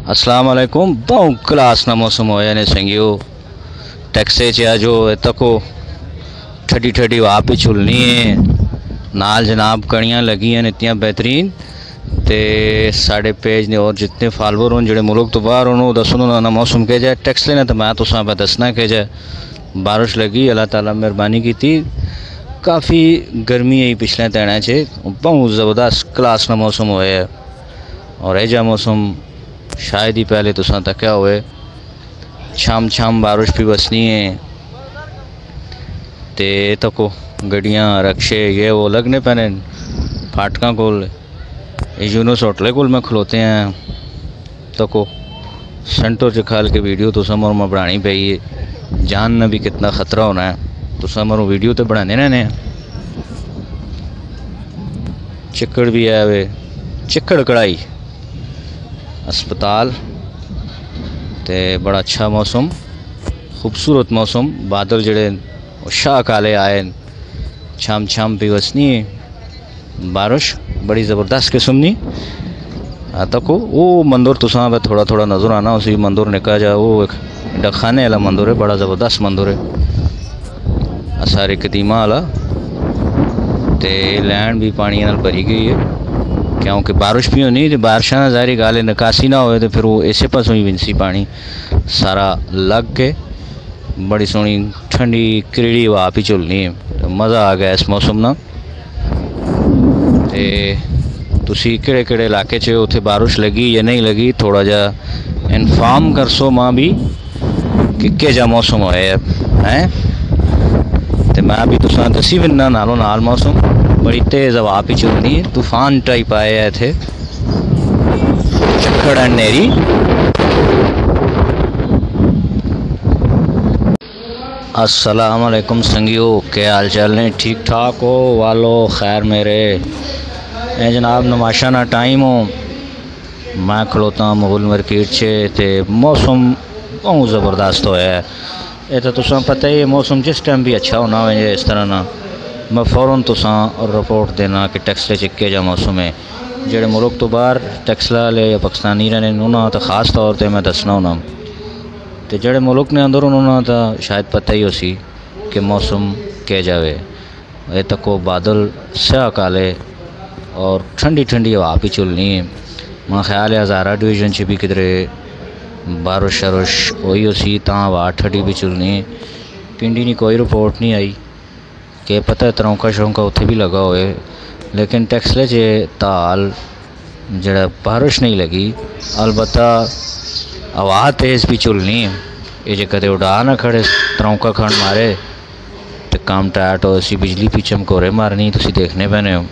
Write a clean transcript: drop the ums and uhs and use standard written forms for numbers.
अस्सलाम वालेकुम। बहुत क्लास ना मौसम होया ने संगियो टैक्से च जो तको ठडी ठडी हवा भी झुलनी है नाल जनाब कड़ियाँ लगी हैं इतनी बेहतरीन ते साढ़े पेज ने और जितने फॉलोवर हों जो मुल्क तो बाहर हों दसो ना मौसम के जाए टैक्स लेना तो मैं तो पे दसना के जाए बारिश लगी अल्लाह ताला मेहरबानी की थी काफ़ी गर्मी है पिछले तैना च बहुत ज़बरदस्त क्लास ना मौसम होया और ऐजा मौसम शायद ही पहले तो तक्या हुए शाम शाम बारिश भी बसनी है ते तको गड्डियाँ रक्शे ये वो लगने पैने फाटका कोल यूनुस होटले कोल में खलोते हैं तको सेंटर च खाल के वीडियो तो समर में बनानी पई है जान न भी कितना ख़तरा होना है तो समर वीडियो तो बनाने रहने चिक्कड़ भी है वे चिक्कड़ कढ़ाई अस्पताल ते बड़ा अच्छा मौसम खूबसूरत मौसम बादल जड़े शाह काले आए शाम शाम भी वसनी बारिश बड़ी ज़बरदस्त किस्म तको वो मंदिर तुसा पे थोड़ा थोड़ा नज़र आना उसी मंदिर निका जा वो एक डखाने वाला मंदिर है बड़ा ज़बरदस्त मंदिर है सारे कदीमा वाला ते लैंड भी पानी नाल भरी गई है क्योंकि बारिश भी होनी तो बारिशा जारी गाले निकासी ना हो तो फिर वो इसे पासों ही विंसी पानी सारा लग के बड़ी सोहनी ठंडी क्रीड़ी हवा भी झुलनी है तो मज़ा आ गया इस मौसम ना तुसी केड़े केड़े इलाके च उत्थे बारिश लगी या नहीं लगी थोड़ा जा इन्फॉर्म कर सो माँ भी कि केजा मौसम होया है तो मैं भी तुसा दसी बिना नालों नाल मौसम बड़ी तेज़ हवा भी चलनी है तूफान टाइप आए थे झक्खड़ नेरी अस्सलाम वालेकुम संगियो क्या हाल चाल ने ठीक ठाक हो वालो खैर मेरे ए जनाब नमाशा ना टाइम हो मैं खलोता मुगल मार्केट से मौसम बहुत ज़बरदस्त होया है ये तो तुसा पता ही है मौसम जिस टाइम भी अच्छा होना हो इस तरह ना मैं फ़ौरन तुसा रिपोर्ट देना कि टैक्सले चिक्के जा मौसम है जेड़े मुल्क तो बाहर टैक्सला वाले या पाकिस्तानी रहने उन्होंने तो ख़ास तौर पर मैं दसना होना तो जेड़े मुल्क ने अंदर उन्होंने तो शायद पता ही हो सी कि मौसम के जावे ये तक को बादल स्याह काले और ठंडी ठंडी हवा भी चलनी है मैं ख्याल है हज़ारा डिवीजन से भी किधरे बारिश शारिश हुई हो सी ता हवा ठंडी भी चलनी है पिंडी नहीं कोई रिपोर्ट नहीं आई कि पता तरौका शौका उत्थे भी लगा होए लेकिन टैक्सले च ताल जड़ा बारिश नहीं लगी अलबत्ता हवा तेज़ भी चलनी है ये जो कदे उड़ा ना खड़े तरौका खंड मारे तो काम टाट हो सी बिजली भी चमकोरे मारनी तुसी देखने पैने हो